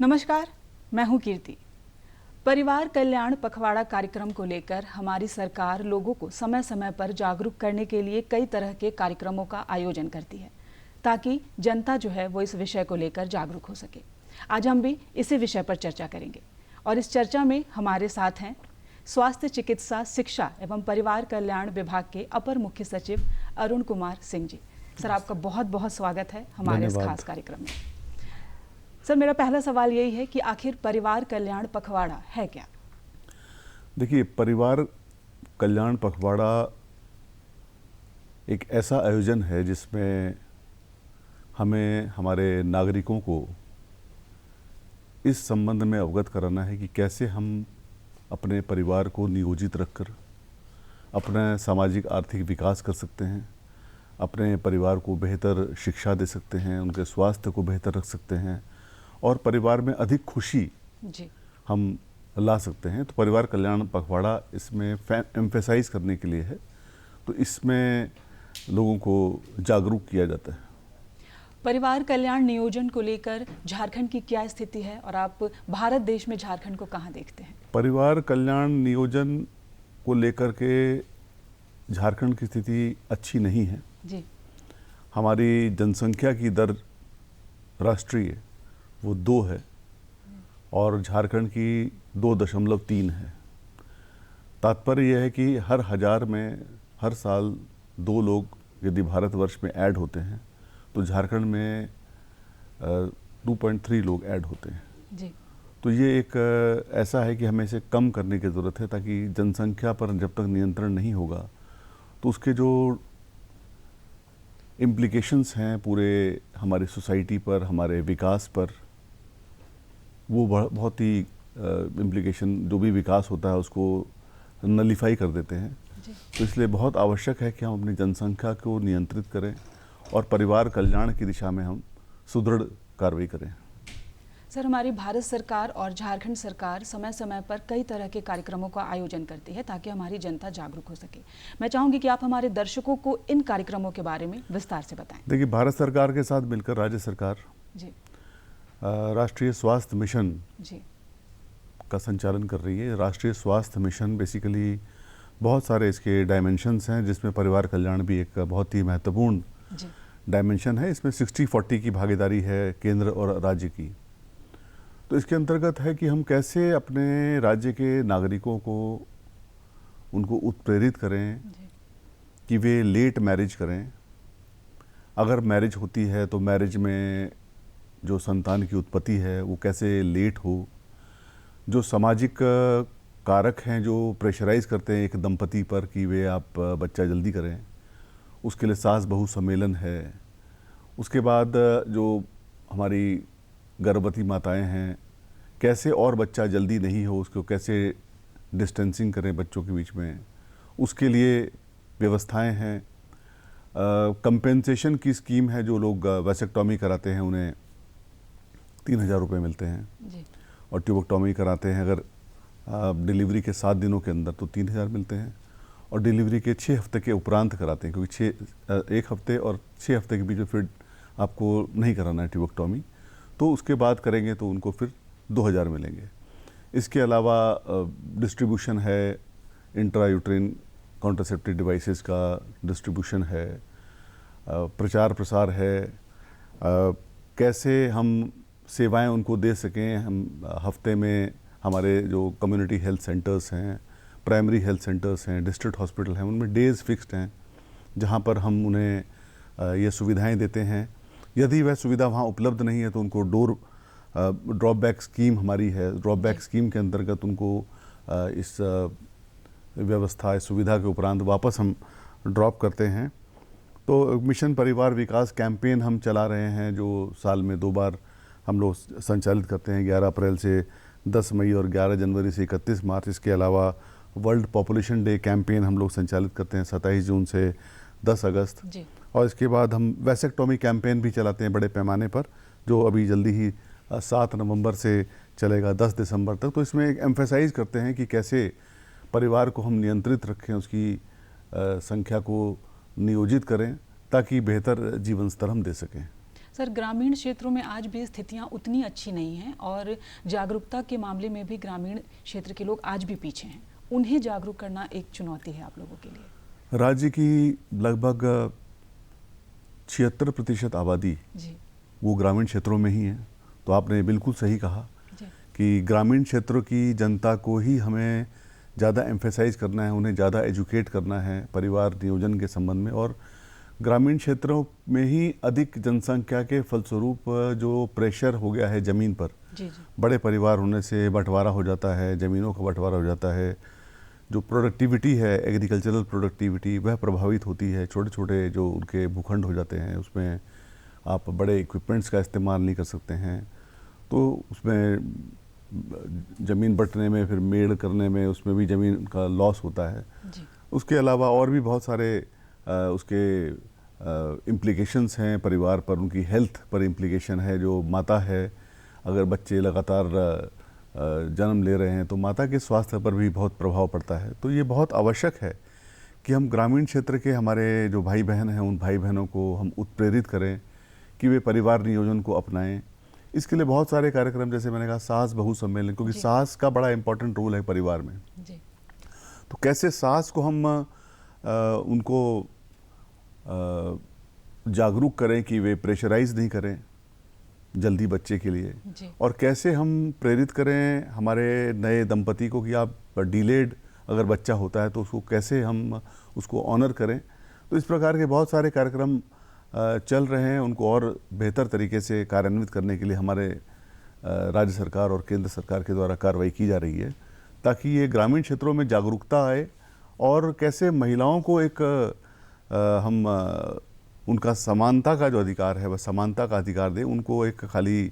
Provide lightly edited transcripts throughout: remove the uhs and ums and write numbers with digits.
नमस्कार, मैं हूं कीर्ति। परिवार कल्याण पखवाड़ा कार्यक्रम को लेकर हमारी सरकार लोगों को समय समय पर जागरूक करने के लिए कई तरह के कार्यक्रमों का आयोजन करती है ताकि जनता जो है वो इस विषय को लेकर जागरूक हो सके। आज हम भी इसी विषय पर चर्चा करेंगे और इस चर्चा में हमारे साथ हैं स्वास्थ्य चिकित्सा शिक्षा एवं परिवार कल्याण विभाग के अपर मुख्य सचिव अरुण कुमार सिंह जी। सर, आपका बहुत बहुत स्वागत है हमारे इस खास कार्यक्रम में। सर, मेरा पहला सवाल यही है कि आखिर परिवार कल्याण पखवाड़ा है क्या? देखिए, परिवार कल्याण पखवाड़ा एक ऐसा आयोजन है जिसमें हमें हमारे नागरिकों को इस संबंध में अवगत कराना है कि कैसे हम अपने परिवार को नियोजित रखकर अपना सामाजिक आर्थिक विकास कर सकते हैं, अपने परिवार को बेहतर शिक्षा दे सकते हैं, उनके स्वास्थ्य को बेहतर रख सकते हैं और परिवार में अधिक खुशी हम ला सकते हैं। तो परिवार कल्याण पखवाड़ा इसमें एम्फेसाइज करने के लिए है, तो इसमें लोगों को जागरूक किया जाता है। परिवार कल्याण नियोजन को लेकर झारखंड की क्या स्थिति है और आप भारत देश में झारखंड को कहाँ देखते हैं? परिवार कल्याण नियोजन को लेकर के झारखंड की स्थिति अच्छी नहीं है जी। हमारी जनसंख्या की दर राष्ट्रीय वो 2 है और झारखंड की 2.3 है। तात्पर्य यह है कि हर 1000 में हर साल 2 लोग यदि भारतवर्ष में ऐड होते हैं तो झारखंड में 2.3 लोग ऐड होते हैं जी। तो ये एक ऐसा है कि हमें इसे कम करने की ज़रूरत है, ताकि जनसंख्या पर जब तक नियंत्रण नहीं होगा तो उसके जो इम्प्लीकेशंस हैं पूरे हमारी सोसाइटी पर, हमारे विकास पर, वो बहुत ही इम्प्लीकेशन, जो भी विकास होता है उसको नलीफाई कर देते हैं। तो इसलिए बहुत आवश्यक है कि हम अपनी जनसंख्या को नियंत्रित करें और परिवार कल्याण की दिशा में हम सुदृढ़ कार्रवाई करें। सर, हमारी भारत सरकार और झारखंड सरकार समय समय पर कई तरह के कार्यक्रमों का आयोजन करती है ताकि हमारी जनता जागरूक हो सके। मैं चाहूंगी कि आप हमारे दर्शकों को इन कार्यक्रमों के बारे में विस्तार से बताएं। देखिए, भारत सरकार के साथ मिलकर राज्य सरकार जी राष्ट्रीय स्वास्थ्य मिशन जी का संचालन कर रही है। राष्ट्रीय स्वास्थ्य मिशन बेसिकली बहुत सारे इसके डायमेंशंस हैं, जिसमें परिवार कल्याण भी एक बहुत ही महत्वपूर्ण डायमेंशन है। इसमें 60-40 की भागीदारी है केंद्र और राज्य की। तो इसके अंतर्गत है कि हम कैसे अपने राज्य के नागरिकों को उनको उत्प्रेरित करें कि वे लेट मैरिज करें। अगर मैरिज होती है तो मैरिज में जो संतान की उत्पत्ति है वो कैसे लेट हो। जो सामाजिक कारक हैं जो प्रेशराइज करते हैं एक दंपति पर कि वे आप बच्चा जल्दी करें, उसके लिए सास बहू सम्मेलन है। उसके बाद जो हमारी गर्भवती माताएं हैं, कैसे और बच्चा जल्दी नहीं हो, उसको कैसे डिस्टेंसिंग करें बच्चों के बीच में, उसके लिए व्यवस्थाएं हैं। कंपेंसेशन की स्कीम है, जो लोग वैसेक्टॉमी कराते हैं उन्हें 3000 रुपये मिलते हैं जी। और ट्यूबेक्टॉमी कराते हैं अगर डिलीवरी के 7 दिनों के अंदर तो 3000 मिलते हैं, और डिलीवरी के 6 हफ्ते के उपरांत कराते हैं, क्योंकि 1 हफ्ते और 6 हफ्ते के बीच में फिर आपको नहीं कराना है ट्यूबेक्टॉमी, तो उसके बाद करेंगे तो उनको फिर 2000 मिलेंगे। इसके अलावा डिस्ट्रीब्यूशन है, इंट्रायूट्रिन कॉन्ट्रासेप्टिव डिवाइसेस का डिस्ट्रीब्यूशन है, प्रचार प्रसार है, कैसे हम सेवाएं उनको दे सकें। हम हफ्ते में हमारे जो कम्युनिटी हेल्थ सेंटर्स हैं, प्राइमरी हेल्थ सेंटर्स हैं, डिस्ट्रिक्ट हॉस्पिटल हैं, उनमें डेज़ फिक्स्ड हैं जहां पर हम उन्हें ये सुविधाएं देते हैं। यदि वह सुविधा वहां उपलब्ध नहीं है तो उनको ड्रॉप बैक स्कीम हमारी है। ड्रॉप बैक स्कीम के अंतर्गत उनको इस व्यवस्था, इस सुविधा के उपरांत वापस हम ड्रॉप करते हैं। तो मिशन परिवार विकास कैंपेन हम चला रहे हैं, जो साल में 2 बार हम लोग संचालित करते हैं, 11 अप्रैल से 10 मई और 11 जनवरी से 31 मार्च। इसके अलावा वर्ल्ड पॉपुलेशन डे कैंपेन हम लोग संचालित करते हैं 27 जून से 10 अगस्त जी। और इसके बाद हम वैसेक्टॉमी कैंपेन भी चलाते हैं बड़े पैमाने पर, जो अभी जल्दी ही 7 नवंबर से चलेगा 10 दिसंबर तक। तो इसमें एक एम्फेसाइज करते हैं कि कैसे परिवार को हम नियंत्रित रखें, उसकी संख्या को नियोजित करें ताकि बेहतर जीवन स्तर हम दे सकें। सर, ग्रामीण क्षेत्रों में आज भी स्थितियां उतनी अच्छी नहीं हैं और जागरूकता के मामले में भी ग्रामीण क्षेत्र के लोग आज भी पीछे हैं। उन्हें जागरूक करना एक चुनौती है आप लोगों के लिए। राज्य की लगभग 76% आबादी जी वो ग्रामीण क्षेत्रों में ही है। तो आपने बिल्कुल सही कहा जी कि ग्रामीण क्षेत्रों की जनता को ही हमें ज़्यादा एम्फेसाइज करना है, उन्हें ज़्यादा एजुकेट करना है परिवार नियोजन के संबंध में। और ग्रामीण क्षेत्रों में ही अधिक जनसंख्या के फलस्वरूप जो प्रेशर हो गया है ज़मीन पर, जी जी बड़े परिवार होने से बंटवारा हो जाता है, ज़मीनों का बंटवारा हो जाता है, जो प्रोडक्टिविटी है एग्रीकल्चरल प्रोडक्टिविटी वह प्रभावित होती है। छोटे छोटे जो उनके भूखंड हो जाते हैं उसमें आप बड़े इक्विपमेंट्स का इस्तेमाल नहीं कर सकते हैं, तो उसमें ज़मीन बंटने में फिर मेड़ करने में उसमें भी ज़मीन का लॉस होता है। जी उसके अलावा और भी बहुत सारे उसके इम्प्लीकेशंस हैं परिवार पर, उनकी हेल्थ पर इम्प्लीकेशन है। जो माता है, अगर बच्चे लगातार जन्म ले रहे हैं तो माता के स्वास्थ्य पर भी बहुत प्रभाव पड़ता है। तो ये बहुत आवश्यक है कि हम ग्रामीण क्षेत्र के हमारे जो भाई बहन हैं उन भाई बहनों को हम उत्प्रेरित करें कि वे परिवार नियोजन को अपनाएं। इसके लिए बहुत सारे कार्यक्रम, जैसे मैंने कहा सास बहू सम्मेलन, क्योंकि सास का बड़ा इंपॉर्टेंट रोल है परिवार में। जी तो कैसे सास को हम उनको जागरूक करें कि वे प्रेशराइज नहीं करें जल्दी बच्चे के लिए, जी और कैसे हम प्रेरित करें हमारे नए दंपति को कि आप डिलेड अगर बच्चा होता है तो उसको कैसे हम उसको ऑनर करें। तो इस प्रकार के बहुत सारे कार्यक्रम चल रहे हैं। उनको और बेहतर तरीके से कार्यान्वित करने के लिए हमारे राज्य सरकार और केंद्र सरकार के द्वारा कार्रवाई की जा रही है, ताकि ये ग्रामीण क्षेत्रों में जागरूकता आए और कैसे महिलाओं को एक हम उनका समानता का जो अधिकार है वह समानता का अधिकार दें। उनको एक खाली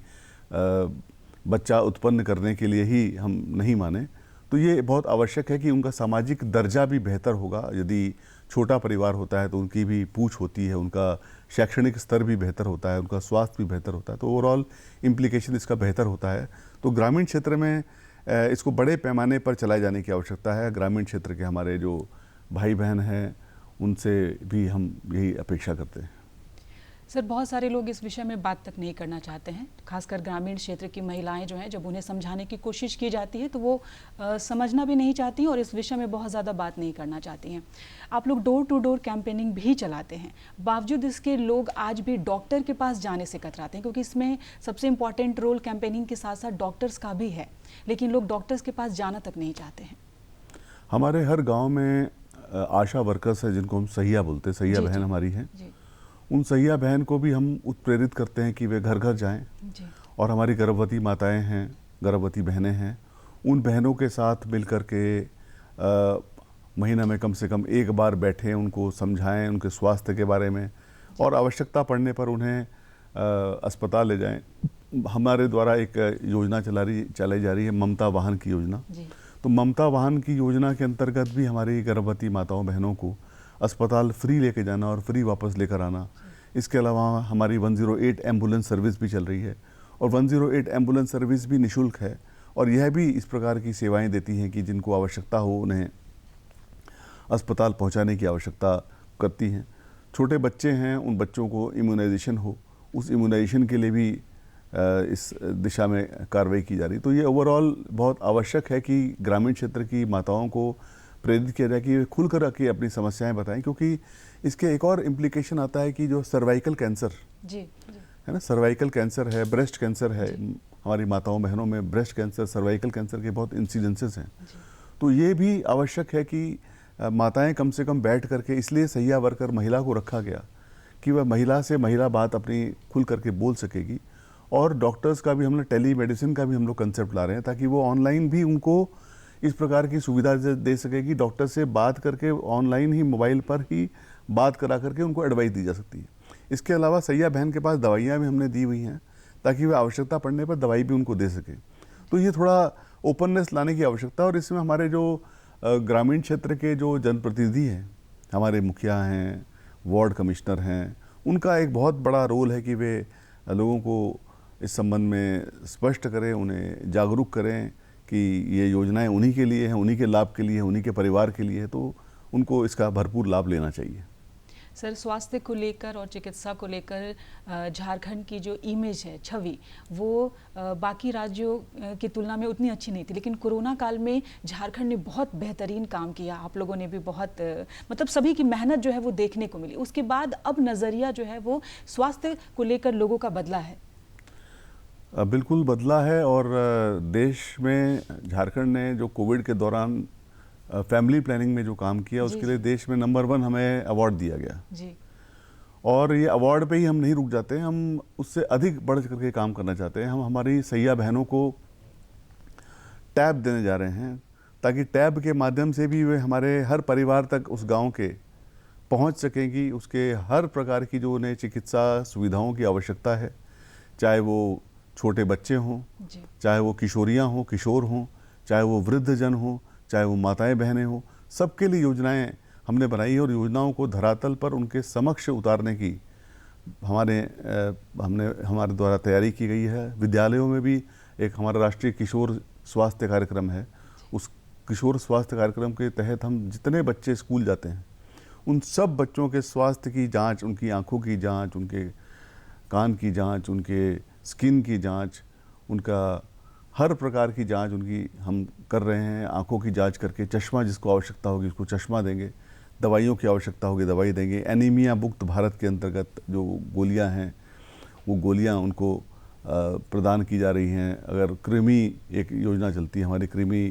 बच्चा उत्पन्न करने के लिए ही हम नहीं माने। तो ये बहुत आवश्यक है कि उनका सामाजिक दर्जा भी बेहतर होगा। यदि छोटा परिवार होता है तो उनकी भी पूछ होती है, उनका शैक्षणिक स्तर भी बेहतर होता है, उनका स्वास्थ्य भी बेहतर होता है, तो ओवरऑल इम्प्लीकेशन इसका बेहतर होता है। तो ग्रामीण क्षेत्र में इसको बड़े पैमाने पर चलाए जाने की आवश्यकता है। ग्रामीण क्षेत्र के हमारे जो भाई बहन हैं उनसे भी हम यही अपेक्षा करते हैं। सर, बहुत सारे लोग इस विषय में बात तक नहीं करना चाहते हैं, खासकर ग्रामीण क्षेत्र की महिलाएं जो हैं, जब उन्हें समझाने की कोशिश की जाती है तो वो समझना भी नहीं चाहती हैं और इस विषय में बहुत ज़्यादा बात नहीं करना चाहती हैं। आप लोग डोर टू डोर कैंपेनिंग भी चलाते हैं, बावजूद इसके लोग आज भी डॉक्टर के पास जाने से कतराते हैं, क्योंकि इसमें सबसे इम्पॉर्टेंट रोल कैंपेनिंग के साथ साथ डॉक्टर्स का भी है, लेकिन लोग डॉक्टर्स के पास जाना तक नहीं चाहते हैं। हमारे हर गाँव में आशा वर्कर्स है जिनको हम सहिया बोलते हैं, सहिया बहन हमारी हैं। उन सहिया बहन को भी हम उत्प्रेरित करते हैं कि वे घर घर जाएं जी। और हमारी गर्भवती माताएं हैं, गर्भवती बहनें हैं, उन बहनों के साथ मिल कर के महीना में कम से कम एक बार बैठें, उनको समझाएं उनके स्वास्थ्य के बारे में, और आवश्यकता पड़ने पर उन्हें अस्पताल ले जाएं। हमारे द्वारा एक योजना चलाई जा रही है, ममता वाहन की योजना। तो ममता वाहन की योजना के अंतर्गत भी हमारी गर्भवती माताओं बहनों को अस्पताल फ्री लेके जाना और फ्री वापस लेकर आना। इसके अलावा हमारी 108 एम्बुलेंस सर्विस भी चल रही है, और 108 एम्बुलेंस सर्विस भी निःशुल्क है, और यह भी इस प्रकार की सेवाएं देती हैं कि जिनको आवश्यकता हो उन्हें अस्पताल पहुंचाने की आवश्यकता करती हैं। छोटे बच्चे हैं, उन बच्चों को इम्यूनाइजेशन हो, उस इम्यूनाइजेशन के लिए भी इस दिशा में कार्रवाई की जा रही। तो ये ओवरऑल बहुत आवश्यक है कि ग्रामीण क्षेत्र की माताओं को प्रेरित किया जाए कि वे खुल कर आके अपनी समस्याएं बताएं, क्योंकि इसके एक और इम्प्लीकेशन आता है कि जो सर्वाइकल कैंसर जी है ना, सर्वाइकल कैंसर है, ब्रेस्ट कैंसर है, हमारी माताओं बहनों में ब्रेस्ट कैंसर, सर्वाइकल कैंसर के बहुत इंसिडेंसेस हैं। तो ये भी आवश्यक है कि माताएं कम से कम बैठ करके, इसलिए सहिया वर्कर महिला को रखा गया कि वह महिला से महिला बात अपनी खुल करके बोल सकेगी। और डॉक्टर्स का भी हमने टेली मेडिसिन का भी हम लोग कंसेप्ट ला रहे हैं, ताकि वो ऑनलाइन भी उनको इस प्रकार की सुविधा दे सकेगी। डॉक्टर से बात करके ऑनलाइन ही, मोबाइल पर ही बात करा करके उनको एडवाइस दी जा सकती है। इसके अलावा सैया बहन के पास दवाइयाँ भी हमने दी हुई हैं, ताकि वे आवश्यकता पड़ने पर दवाई भी उनको दे सके। तो ये थोड़ा ओपननेस लाने की आवश्यकता है, और इसमें हमारे जो ग्रामीण क्षेत्र के जो जनप्रतिनिधि हैं, हमारे मुखिया हैं, वार्ड कमिश्नर हैं, उनका एक बहुत बड़ा रोल है कि वे लोगों को इस संबंध में स्पष्ट करें, उन्हें जागरूक करें कि ये योजनाएं उन्हीं के लिए हैं, उन्हीं के लाभ के लिए हैं, उन्हीं के परिवार के लिए है, तो उनको इसका भरपूर लाभ लेना चाहिए। सर, स्वास्थ्य को लेकर और चिकित्सा को लेकर झारखंड की जो इमेज है, छवि, वो बाकी राज्यों की तुलना में उतनी अच्छी नहीं थी, लेकिन कोरोना काल में झारखंड ने बहुत बेहतरीन काम किया। आप लोगों ने भी बहुत मतलब सभी की मेहनत जो है वो देखने को मिली। उसके बाद अब नज़रिया जो है वो स्वास्थ्य को लेकर लोगों का बदला है। बिल्कुल बदला है। और देश में झारखंड ने जो कोविड के दौरान फैमिली प्लानिंग में जो काम किया, उसके लिए देश में नंबर 1 हमें अवार्ड दिया गया जी। और ये अवार्ड पे ही हम नहीं रुक जाते हैं, हम उससे अधिक बढ़ करके काम करना चाहते हैं। हम हमारी सैया बहनों को टैब देने जा रहे हैं, ताकि टैब के माध्यम से भी वे हमारे हर परिवार तक उस गांव के पहुंच सकेंगी। उसके हर प्रकार की जो उन्हें चिकित्सा सुविधाओं की आवश्यकता है, चाहे वो छोटे बच्चे हों, चाहे वो किशोरियां हों, किशोर हों, चाहे वो वृद्धजन हों, चाहे वो माताएं बहनें हों, सबके लिए योजनाएं हमने बनाई है। और योजनाओं को धरातल पर उनके समक्ष उतारने की हमारे द्वारा तैयारी की गई है। विद्यालयों में भी एक हमारा राष्ट्रीय किशोर स्वास्थ्य कार्यक्रम है। उस किशोर स्वास्थ्य कार्यक्रम के तहत हम जितने बच्चे स्कूल जाते हैं, उन सब बच्चों के स्वास्थ्य की जांच, उनकी आंखों की जांच, उनके कान की जांच, उनके स्किन की जांच, उनका हर प्रकार की जांच उनकी हम कर रहे हैं। आंखों की जांच करके चश्मा जिसको आवश्यकता होगी उसको चश्मा देंगे, दवाइयों की आवश्यकता होगी दवाई देंगे। एनीमिया मुक्त भारत के अंतर्गत जो गोलियां हैं, वो गोलियां उनको प्रदान की जा रही हैं। अगर कृमि एक योजना चलती है हमारी, कृमि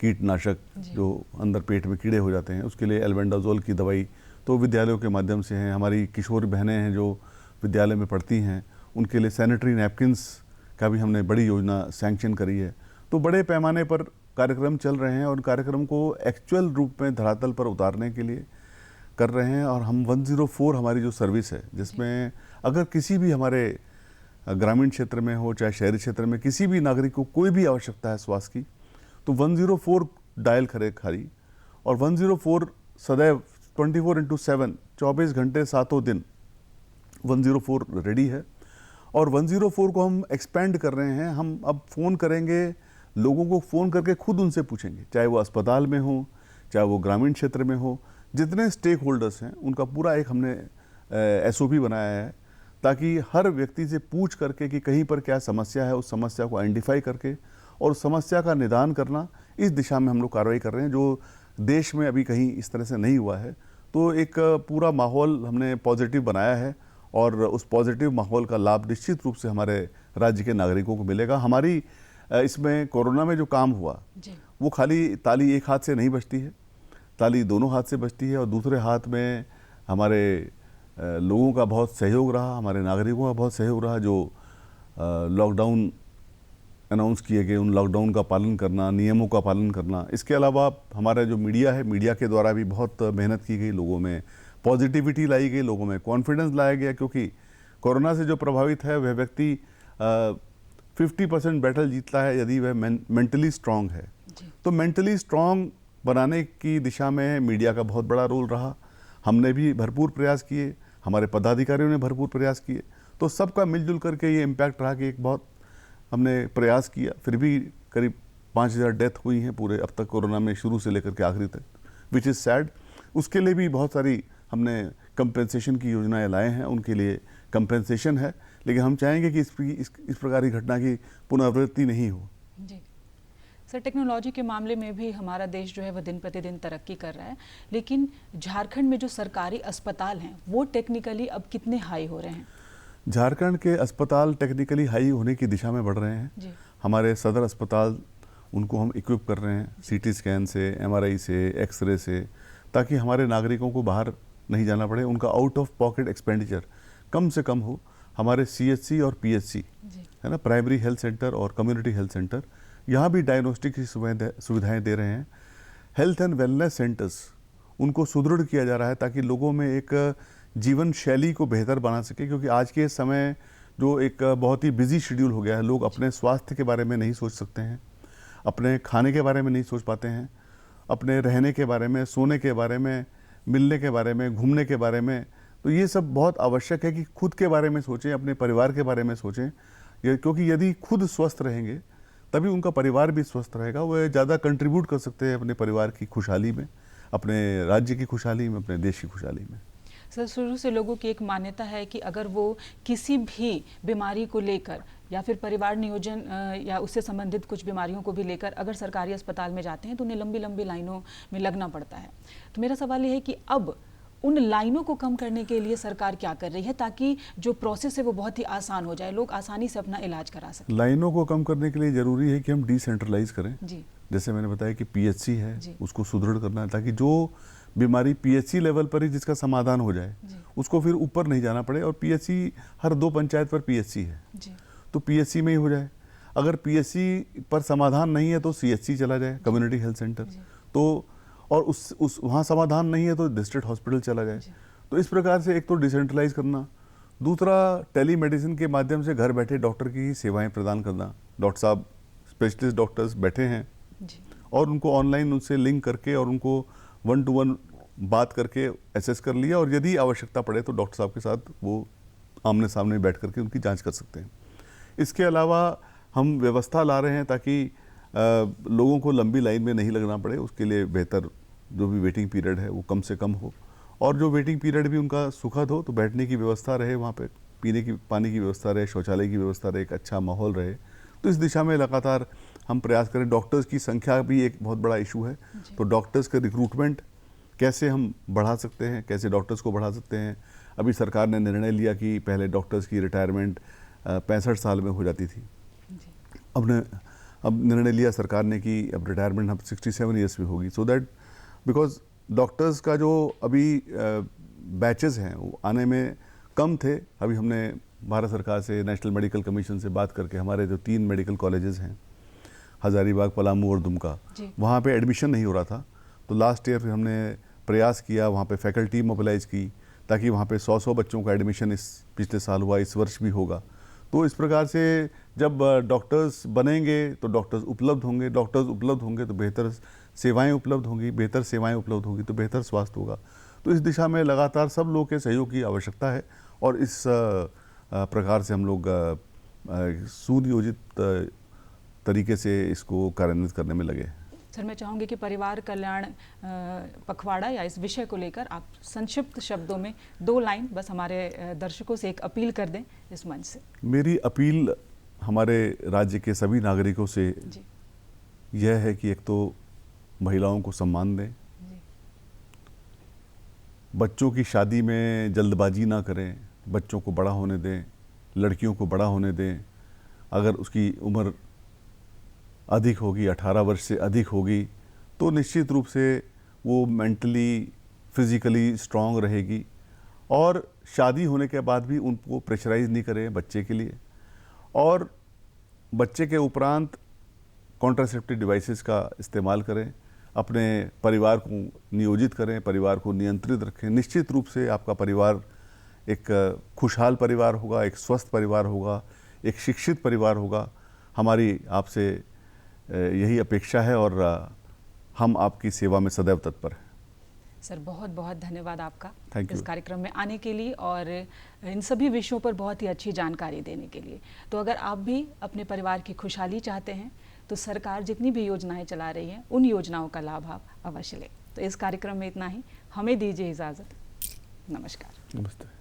कीटनाशक जो अंदर पेट में कीड़े हो जाते हैं, उसके लिए एल्बेंडाजोल की दवाई तो विद्यालयों के माध्यम से हैं। हमारी किशोर बहनें हैं जो विद्यालय में पढ़ती हैं, उनके लिए सैनिटरी नैपकिन्स का भी हमने बड़ी योजना सैंक्शन करी है। तो बड़े पैमाने पर कार्यक्रम चल रहे हैं और कार्यक्रम को एक्चुअल रूप में धरातल पर उतारने के लिए कर रहे हैं। और हम 104 हमारी जो सर्विस है, जिसमें अगर किसी भी हमारे ग्रामीण क्षेत्र में हो चाहे शहरी क्षेत्र में किसी भी नागरिक को कोई भी आवश्यकता है स्वास्थ्य की, तो 104 डायल करे खाली। और 104 सदैव 24/7 24 घंटे 7 दिन 104 रेडी है। और 104 को हम एक्सपेंड कर रहे हैं। हम अब फ़ोन करेंगे, लोगों को फ़ोन करके खुद उनसे पूछेंगे, चाहे वो अस्पताल में हो, चाहे वो ग्रामीण क्षेत्र में हो, जितने स्टेक होल्डर्स हैं उनका पूरा एक हमने SOP बनाया है, ताकि हर व्यक्ति से पूछ करके कि कहीं पर क्या समस्या है, उस समस्या को आइडेंटिफाई करके और उस समस्या का निदान करना, इस दिशा में हम लोग कार्रवाई कर रहे हैं, जो देश में अभी कहीं इस तरह से नहीं हुआ है। तो एक पूरा माहौल हमने पॉजिटिव बनाया है और उस पॉजिटिव माहौल का लाभ निश्चित रूप से हमारे राज्य के नागरिकों को मिलेगा। हमारी इसमें कोरोना में जो काम हुआ वो खाली ताली एक हाथ से नहीं बजती है, ताली दोनों हाथ से बजती है। और दूसरे हाथ में हमारे लोगों का बहुत सहयोग रहा, हमारे नागरिकों का बहुत सहयोग रहा। जो लॉकडाउन अनाउंस किए गए, उन लॉकडाउन का पालन करना, नियमों का पालन करना। इसके अलावा हमारा जो मीडिया है, मीडिया के द्वारा भी बहुत मेहनत की गई, लोगों में पॉजिटिविटी लाई गई, लोगों में कॉन्फिडेंस लाया गया। क्योंकि कोरोना से जो प्रभावित है वह व्यक्ति 50% बैटल जीतता है यदि वह मेंटली स्ट्रांग है। तो मेंटली स्ट्रांग बनाने की दिशा में मीडिया का बहुत बड़ा रोल रहा। हमने भी भरपूर प्रयास किए, हमारे पदाधिकारियों ने भरपूर प्रयास किए। तो सबका मिलजुल करके ये इम्पैक्ट रहा कि एक बहुत हमने प्रयास किया। फिर भी करीब 5000 डेथ हुई हैं पूरे अब तक कोरोना में, शुरू से लेकर के आखिरी तक, विच इज़ सैड। उसके लिए भी बहुत सारी हमने कंपेंसेशन की योजनाएं लाए हैं, उनके लिए कंपेंसेशन है। लेकिन हम चाहेंगे कि इस प्रकार की घटना की पुनरावृत्ति नहीं हो। जी सर, टेक्नोलॉजी के मामले में भी हमारा देश जो है वह दिन प्रतिदिन तरक्की कर रहा है, लेकिन झारखंड में जो सरकारी अस्पताल हैं वो टेक्निकली अब कितने हाई हो रहे हैं? झारखंड के अस्पताल टेक्निकली हाई होने की दिशा में बढ़ रहे हैं जी। हमारे सदर अस्पताल, उनको हम इक्विप कर रहे हैं CT स्कैन से, MRI से, एक्सरे से, ताकि हमारे नागरिकों को बाहर नहीं जाना पड़े, उनका आउट ऑफ पॉकेट एक्सपेंडिचर कम से कम हो। हमारे CHC और PHC है ना, प्राइमरी हेल्थ सेंटर और कम्युनिटी हेल्थ सेंटर, यहाँ भी डायग्नोस्टिक की सुविधाएं दे रहे हैं। हेल्थ एंड वेलनेस सेंटर्स, उनको सुदृढ़ किया जा रहा है ताकि लोगों में एक जीवन शैली को बेहतर बना सके। क्योंकि आज के समय जो एक बहुत ही बिजी शेड्यूल हो गया है, लोग अपने स्वास्थ्य के बारे में नहीं सोच सकते हैं, अपने खाने के बारे में नहीं सोच पाते हैं, अपने रहने के बारे में, सोने के बारे में, मिलने के बारे में, घूमने के बारे में। तो ये सब बहुत आवश्यक है कि खुद के बारे में सोचें, अपने परिवार के बारे में सोचें, क्योंकि यदि खुद स्वस्थ रहेंगे तभी उनका परिवार भी स्वस्थ रहेगा। वह ज़्यादा कंट्रीब्यूट कर सकते हैं अपने परिवार की खुशहाली में, अपने राज्य की खुशहाली में, अपने देश की खुशहाली में। सर, शुरू से लोगों की एक मान्यता है कि अगर वो किसी भी बीमारी को लेकर या फिर परिवार नियोजन या उससे संबंधित कुछ बीमारियों को भी लेकर अगर सरकारी अस्पताल में जाते हैं तो उन्हें लंबी लंबी लाइनों में लगना पड़ता है। तो मेरा सवाल ये है कि अब उन लाइनों को कम करने के लिए सरकार क्या कर रही है ताकि जो प्रोसेस है वो बहुत ही आसान हो जाए, लोग आसानी से अपना इलाज करा सकें? लाइनों को कम करने के लिए ज़रूरी है कि हम डिसेंट्रलाइज करें जी। जैसे मैंने बताया कि पीएचसी है जी। उसको सुदृढ़ करना है ताकि जो बीमारी पीएचसी लेवल पर ही जिसका समाधान हो जाए उसको फिर ऊपर नहीं जाना पड़े। और पीएचसी हर 2 पंचायत पर पीएचसी है जी। तो पीएचसी में ही हो जाए। अगर पीएचसी पर समाधान नहीं है तो सीएचसी चला जाए, कम्युनिटी हेल्थ सेंटर। तो और उस वहाँ समाधान नहीं है तो डिस्ट्रिक्ट हॉस्पिटल चला जाए। तो इस प्रकार से एक तो डिसेंट्रलाइज करना, दूसरा टेलीमेडिसिन के माध्यम से घर बैठे डॉक्टर की ही सेवाएं प्रदान करना। डॉक्टर साहब स्पेशलिस्ट डॉक्टर्स बैठे हैं और उनको ऑनलाइन उनसे लिंक करके और उनको 1 to 1 बात करके एसेस कर लिया और यदि आवश्यकता पड़े तो डॉक्टर साहब के साथ वो आमने सामने बैठ करके उनकी जांच कर सकते हैं। इसके अलावा हम व्यवस्था ला रहे हैं ताकि लोगों को लंबी लाइन में नहीं लगना पड़े। उसके लिए बेहतर जो भी वेटिंग पीरियड है वो कम से कम हो और जो वेटिंग पीरियड भी उनका सुखद हो, तो बैठने की व्यवस्था रहे, वहाँ पे पीने की पानी की व्यवस्था रहे, शौचालय की व्यवस्था रहे, एक अच्छा माहौल रहे। तो इस दिशा में लगातार हम प्रयास करें। डॉक्टर्स की संख्या भी एक बहुत बड़ा इशू है, तो डॉक्टर्स का रिक्रूटमेंट कैसे हम बढ़ा सकते हैं, कैसे डॉक्टर्स को बढ़ा सकते हैं। अभी सरकार ने निर्णय लिया कि पहले डॉक्टर्स की रिटायरमेंट 65 साल में हो जाती थी। अब निर्णय लिया सरकार ने कि अब रिटायरमेंट अब 67 ईयर्स में होगी, सो दैट बिकॉज डॉक्टर्स का जो अभी बैचेस हैं वो आने में कम थे। अभी हमने भारत सरकार से, नेशनल मेडिकल कमीशन से बात करके हमारे जो 3 मेडिकल कॉलेजेस हैं, हज़ारीबाग, पलामू और दुमका, वहाँ पे एडमिशन नहीं हो रहा था। तो लास्ट ईयर फिर हमने प्रयास किया, वहाँ पे फैकल्टी मोबिलाइज की ताकि वहाँ पे 100 बच्चों का एडमिशन इस पिछले साल हुआ, इस वर्ष भी होगा। तो इस प्रकार से जब डॉक्टर्स बनेंगे तो डॉक्टर्स उपलब्ध होंगे, डॉक्टर्स उपलब्ध होंगे तो बेहतर सेवाएं उपलब्ध होंगी, बेहतर सेवाएं उपलब्ध होंगी तो बेहतर स्वास्थ्य होगा। तो इस दिशा में लगातार सब लोगों के सहयोग की आवश्यकता है और इस प्रकार से हम लोग सुनियोजित तरीके से इसको कार्यान्वित करने में लगे। सर, मैं चाहूँगी कि परिवार कल्याण पखवाड़ा या इस विषय को लेकर आप संक्षिप्त शब्दों में 2 लाइन बस हमारे दर्शकों से एक अपील कर दें इस मंच से। मेरी अपील हमारे राज्य के सभी नागरिकों से यह है कि एक तो महिलाओं को सम्मान दें, बच्चों की शादी में जल्दबाजी ना करें, बच्चों को बड़ा होने दें, लड़कियों को बड़ा होने दें। अगर उसकी उम्र अधिक होगी, 18 वर्ष से अधिक होगी, तो निश्चित रूप से वो मेंटली, फिज़िकली स्ट्रांग रहेगी। और शादी होने के बाद भी उनको प्रेशराइज नहीं करें बच्चे के लिए। और बच्चे के उपरांत कॉन्ट्रासेप्टिव डिवाइसेस का इस्तेमाल करें, अपने परिवार को नियोजित करें, परिवार को नियंत्रित रखें। निश्चित रूप से आपका परिवार एक खुशहाल परिवार होगा, एक स्वस्थ परिवार होगा, एक शिक्षित परिवार होगा। हमारी आपसे यही अपेक्षा है और हम आपकी सेवा में सदैव तत्पर हैं। सर, बहुत बहुत धन्यवाद आपका इस कार्यक्रम में आने के लिए और इन सभी विषयों पर बहुत ही अच्छी जानकारी देने के लिए। तो अगर आप भी अपने परिवार की खुशहाली चाहते हैं तो सरकार जितनी भी योजनाएं चला रही हैं उन योजनाओं का लाभ आप अवश्य लें। तो इस कार्यक्रम में इतना ही, हमें दीजिए इजाज़त। नमस्कार। नमस्ते।